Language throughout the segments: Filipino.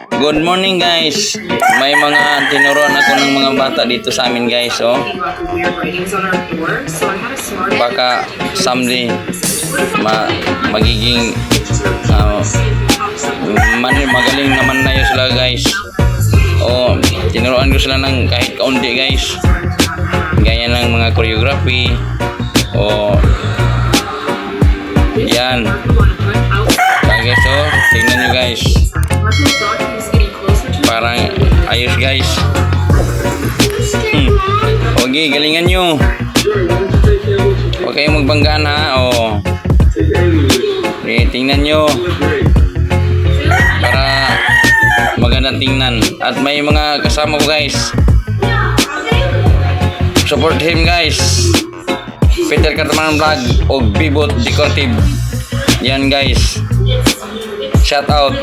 Good morning guys. May mga tinuruan ako ng mga bata dito sa amin guys, oh. Baka someday magiging magaling naman na yun sila guys. Oh, tinuruan ko sila ng kahit kaunti guys. Gaya ng mga choreography. Oh, yan. Okay, so tingnan nyo guys. Parang ayos guys. Okay, galingan nyo. Huwag kayong magbanggaan ha. Oh. Okay, tingnan nyo. Para maganda tingnan. At may mga kasama ko guys. Support him guys. Peter Kataman Vlog o Bibot Decorative. Yan guys. Shout out.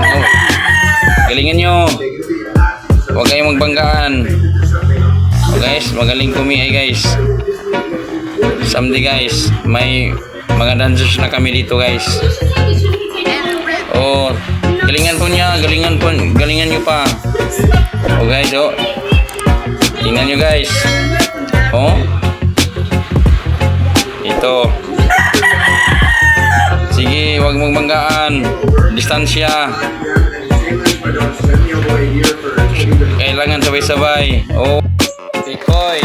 Okay. Galingan nyo. Huwag kayong magbanggaan. Guys, magaling kumiay guys. Someday guys, may mga dancers na kami dito guys. Oh, galingan po niya, galingan nyo pa. Oh guys, oh. Tingnan nyo guys. Oh. Ito. Sige, huwag magbanggaan. Distansya. Kailangan sabay-sabay. Oh. Tikoy,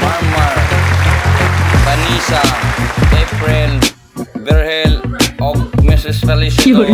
Marmar, Vanessa, April, Berhel, og Mrs. Felicito.